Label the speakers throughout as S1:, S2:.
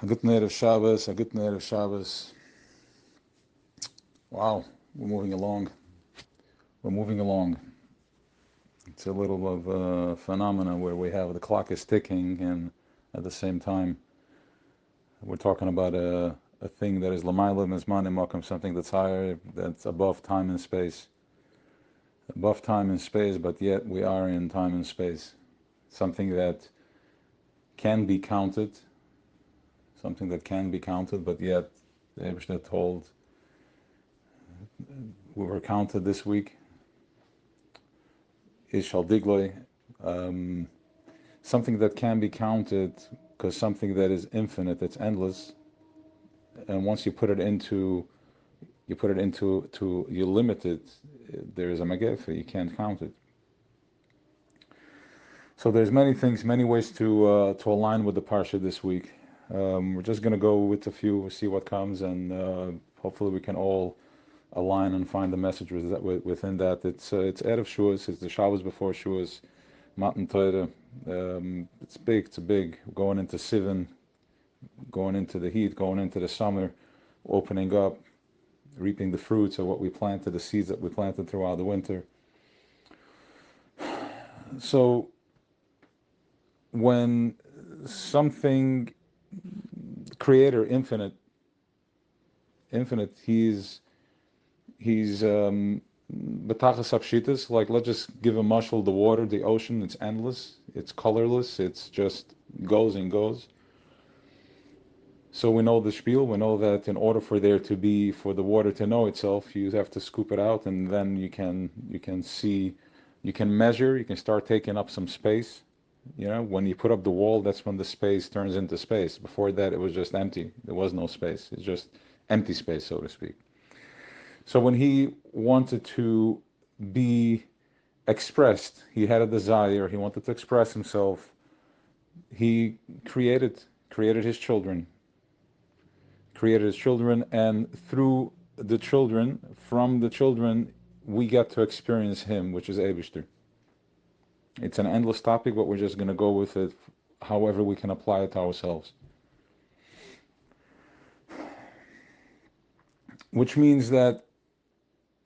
S1: A good night of Shabbos, a good night of Shabbos. Wow, we're moving along. We're moving along. It's a little of a phenomena where we have the clock is ticking, and at the same time, we're talking about a thing that is Lamayla Mizman Makom, something that's higher, that's above time and space. Above time and space, but yet we are in time and space. Something that can be counted, but yet the Eibishter told we were counted this week. Ishal Digloi, something that can be counted, because something that is infinite, it's endless, and once you limit it, there is a magefa, you can't count it. So there's many things, many ways to align with the parsha this week. We're just going to go with a few, see what comes, and hopefully we can all align and find the message within that. It's Erev Shuas, it's the Shabbos before Shuas, Matan Torah. It's big, going into Sivan, going into the heat, going into the summer, opening up, reaping the fruits of what we planted, the seeds that we planted throughout the winter. So when something creator, infinite, he's B'tachas Apshitas, like, let's just give a mashal, the water, the ocean, it's endless, it's colorless, it's just goes and goes. So we know the spiel, we know that in order for the water to know itself, you have to scoop it out, and then you can see, you can measure, you can start taking up some space. When you put up the wall, that's when the space turns into space. Before that, it was just empty. There was no space. It's just empty space, so to speak. So when he wanted to be expressed, he had a desire, he wanted to express himself, he created his children, and through the children, from the children, we get to experience him, which is Eibishter. It's an endless topic, but we're just going to go with it however we can apply it to ourselves. Which means that,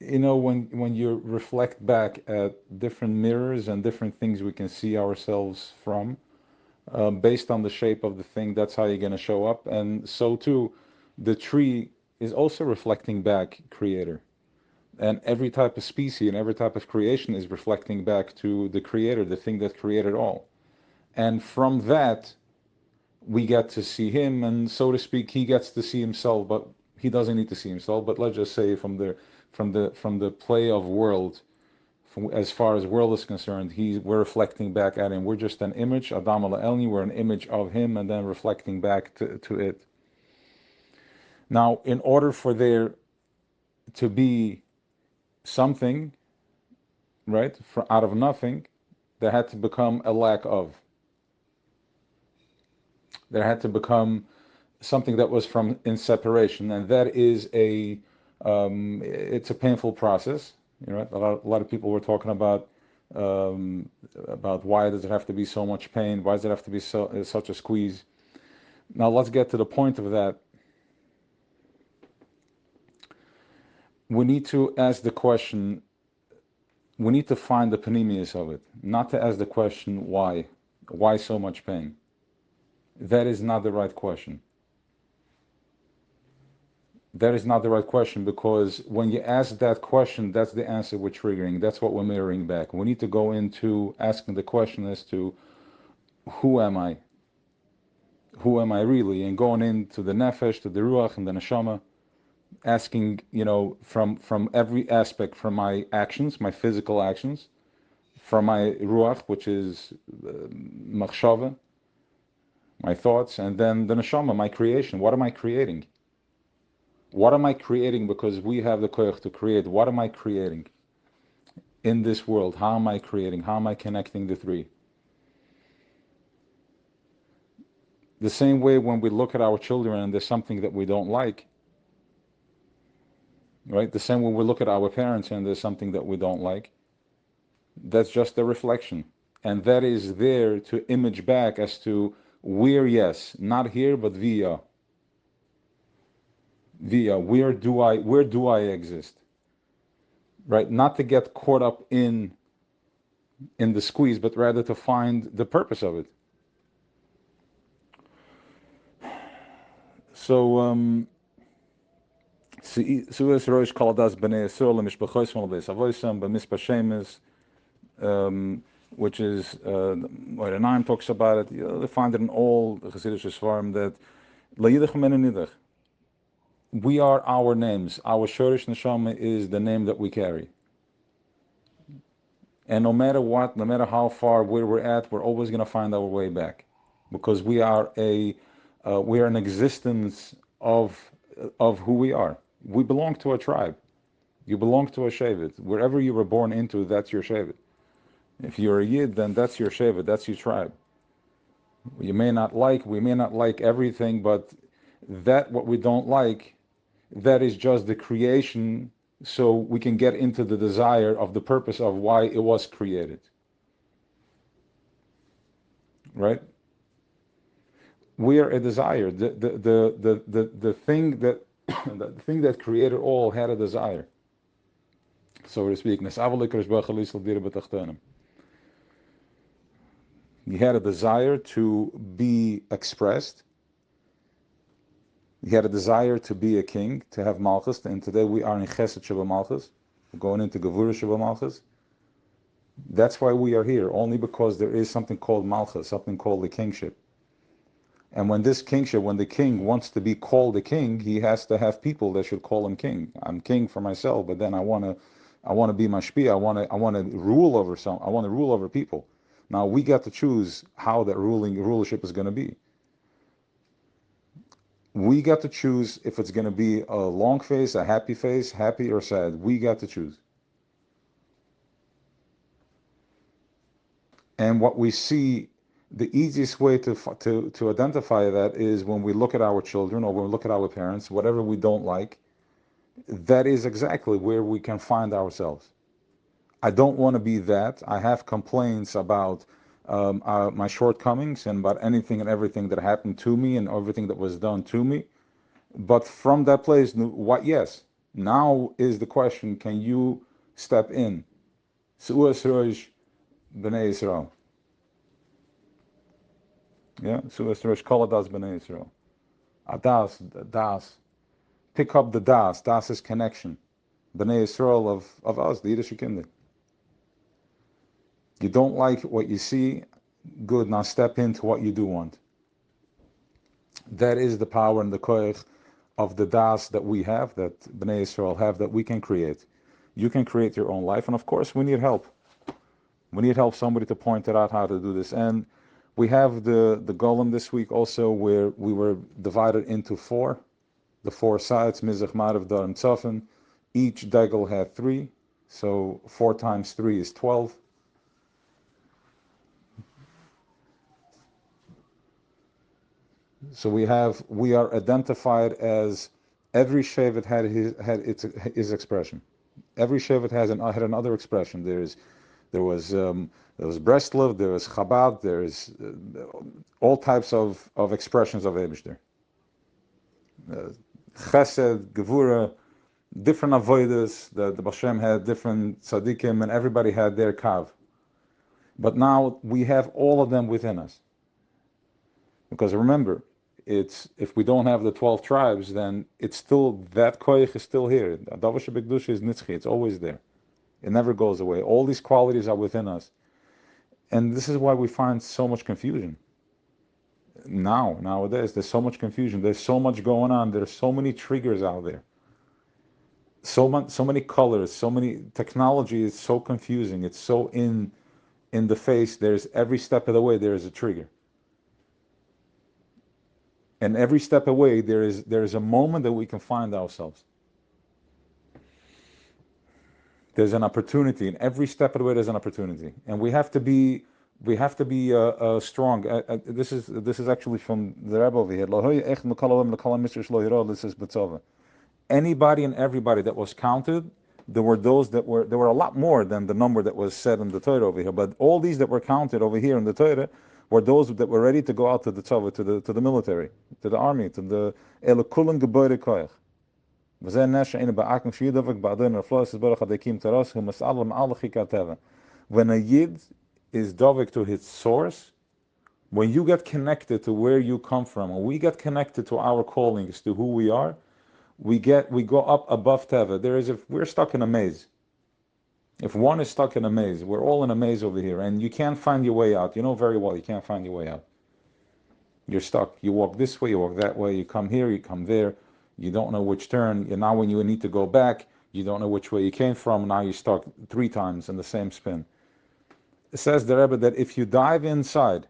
S1: when you reflect back at different mirrors and different things we can see ourselves from, based on the shape of the thing, that's how you're going to show up. And so too, the tree is also reflecting back Creator. And every type of species and every type of creation is reflecting back to the Creator, the thing that created all. And from that, we get to see Him, and so to speak, He gets to see Himself, but He doesn't need to see Himself. But let's just say from the play of world, as far as world is concerned, we're reflecting back at Him. We're just an image, Adam ala Elni, we're an image of Him, and then reflecting back to it. Now, in order for there to be something, right, out of nothing, there had to become a lack of. There had to become something that was in separation, and that is it's a painful process. A lot of people were talking about why does it have to be so much pain? Why does it have to be such a squeeze? Now let's get to the point of that. We need to ask the question, we need to find the panemius of it, not to ask the question why so much pain. That is not the right question. That is not the right question, because when you ask that question, that's the answer we're triggering, that's what we're mirroring back. We need to go into asking the question as to, who am I? Who am I really? And going into the nefesh, to the ruach, and the neshama, asking, from every aspect, from my actions, my physical actions, from my ruach, which is machshava, my thoughts, and then the neshama, my creation. What am I creating? What am I creating? Because we have the koyach to create. What am I creating in this world? How am I creating? How am I connecting the three? The same way when we look at our children and there's something that we don't like, right? The same way we look at our parents and there's something that we don't like, that's just a reflection. And that is there to image back as to we're, yes, not here, but we are. via where do I exist, right? Not to get caught up in the squeeze, but rather to find the purpose of it. So Suez Rosh Kaladas Bnei Yisrael Mishpachois Malbeis Avoisam B'Mispa Shemes, which is where the Naim talks about it. They find it in all the Hasidic Svarim that La'yidach Menenidach. We are our names. Our Shorish Neshama is the name that we carry. And no matter what, no matter how far where we're at, we're always going to find our way back, because we are an existence of who we are. We belong to a tribe. You belong to a shevet. Wherever you were born into, that's your shevet. If you're a yid, then that's your shevet. That's your tribe. We may not like everything, but that what we don't like, that is just the creation, so we can get into the desire of the purpose of why it was created. Right? We are a desire. The thing that the thing that created all had a desire, so to speak. He had a desire to be expressed. He had a desire to be a king, to have Malchus, and today we are in Chesed Sheba Malchus. We're going into Gevurah Sheba Malchus. That's why we are here, only because there is something called Malchus, something called the kingship. And when this kingship, when the king wants to be called a king, he has to have people that should call him king. I'm king for myself, but then I want to be mashpia. I want to rule over I want to rule over people. Now we got to choose how that rulership is going to be. We got to choose if it's going to be a long face, a happy face, happy or sad. We got to choose. And what we see, the easiest way to identify that is when we look at our children or when we look at our parents, whatever we don't like, that is exactly where we can find ourselves. I don't want to be that. I have complaints about my shortcomings and about anything and everything that happened to me and everything that was done to me. But from that place, yes, now is the question, can you step in? Su'as Rosh B'nai Yisrael. Yeah, Su'as Rosh Koladas B'nai Yisrael. Das. Pick up the Das. Das is connection. B'nai Yisrael of us, the Yiddish Kinder. You don't like what you see, good, now step into what you do want. That is the power and the koich of the das that we have, that Bnei Yisrael have, that we can create. You can create your own life, and of course we need help. We need help, somebody to point it out how to do this. And we have the golem this week also, where we were divided into four. The four sides, Mizrach, Ma'ariv, Dar, and Tzafin. Each degel had 3, so 4 times 3 is 12. So we are identified as every shevet had his expression. Every shevet had another expression. There was Breslov, there was Chabad, there is all types of expressions of Eibishter. Chesed, Gevura, different avodas. The Bashem had different tzaddikim, and everybody had their kav. But now we have all of them within us. Because remember, if we don't have the 12 tribes, then it's still, that koich is still here. Davasha B'Kedusha is nitzchi, it's always there. It never goes away. All these qualities are within us. And this is why we find so much confusion. Nowadays, there's so much confusion. There's so much going on. There's so many triggers out there. So many colors, so many technology is so confusing. It's so in the face. There's every step of the way there is a trigger. And every step away, there is a moment that we can find ourselves. There's an opportunity, and every step of the way there's an opportunity, and we have to be strong. This is actually from the Rebbe over here. This is B'tzova. Anybody and everybody that was counted, there were a lot more than the number that was said in the Torah over here. But all these that were counted over here in the Torah were those that were ready to go out to the tzava, to the military, to the army, to the Elokulan Gebore Koyach. וזה נשע הנה באקם שיהיה דבק בעדן רפלוס ברוך הדקים תרס הוא מסעל למעל לחיקת טבע. When a yid is dovek to his source, when you get connected to where you come from, when we get connected to our callings, to who we are, we go up above Teva. We're stuck in a maze. If one is stuck in a maze, we're all in a maze over here, and you can't find your way out. You know very well you can't find your way out. You're stuck. You walk this way, you walk that way, you come here, you come there. You don't know which turn. And now when you need to go back, you don't know which way you came from. Now you're stuck 3 times in the same spin. It says the Rebbe that if you dive inside,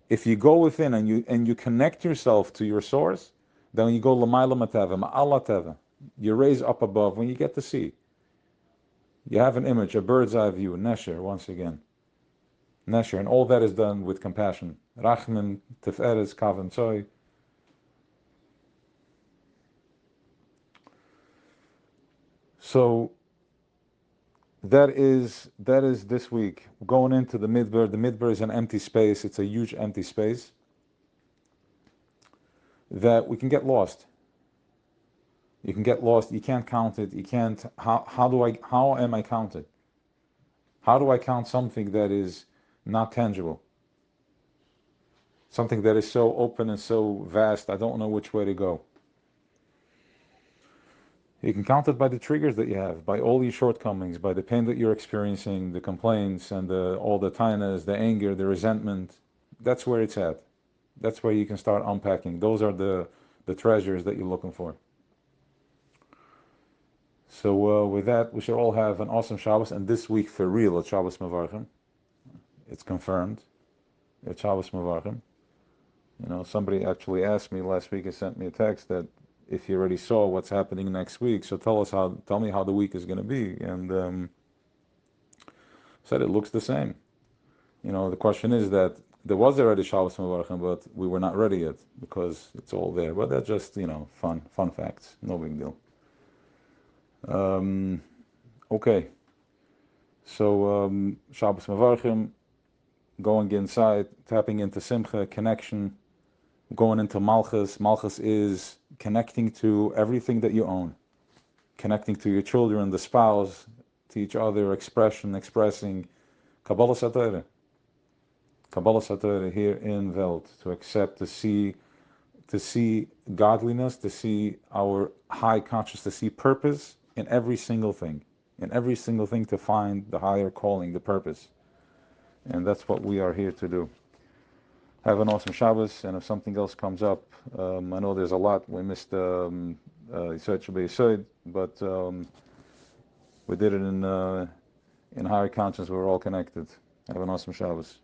S1: if you go within and you connect yourself to your source, then you go l'mayla mateva, ma'ala teva. You raise up above when you get to see. You have an image, a bird's eye view, nesher, once again. Nesher, and all that is done with compassion. Rachman, tiferes, kavan tzoy. So that is this week. Going into the midbar. The midbar is an empty space. It's a huge empty space that we can get lost. You can get lost. You can't count it. You can't. How am I counted? How do I count something that is not tangible? Something that is so open and so vast, I don't know which way to go. You can count it by the triggers that you have, by all your shortcomings, by the pain that you're experiencing, the complaints and all the tainas, the anger, the resentment. That's where it's at. That's where you can start unpacking. Those are the treasures that you're looking for. So with that, we should all have an awesome Shabbos, and this week for real, it's Shabbos Mevarchim. It's confirmed. It's Shabbos Mevarchim. You know, somebody actually asked me last week, and sent me a text that if you already saw what's happening next week, so tell me how the week is going to be. And said it looks the same. You know, the question is that there was already Shabbos Mevarchim, but we were not ready yet because it's all there. But that's just, you know, fun facts. No big deal. Okay. So Shabbos Mevarchim, going inside, tapping into Simcha, connection, going into Malchus. Malchus is connecting to everything that you own, connecting to your children, the spouse, to each other, expressing Kabbalah Satorah. Kabbalah Satorah here in Welt, to accept, to see godliness, to see our high consciousness, to see purpose in every single thing, to find the higher calling, the purpose. And that's what we are here to do. Have an awesome Shabbos, and if something else comes up, I know there's a lot. We missed Yisod Shabbat Yisod, but we did it in higher conscience. We're all connected. Have an awesome Shabbos.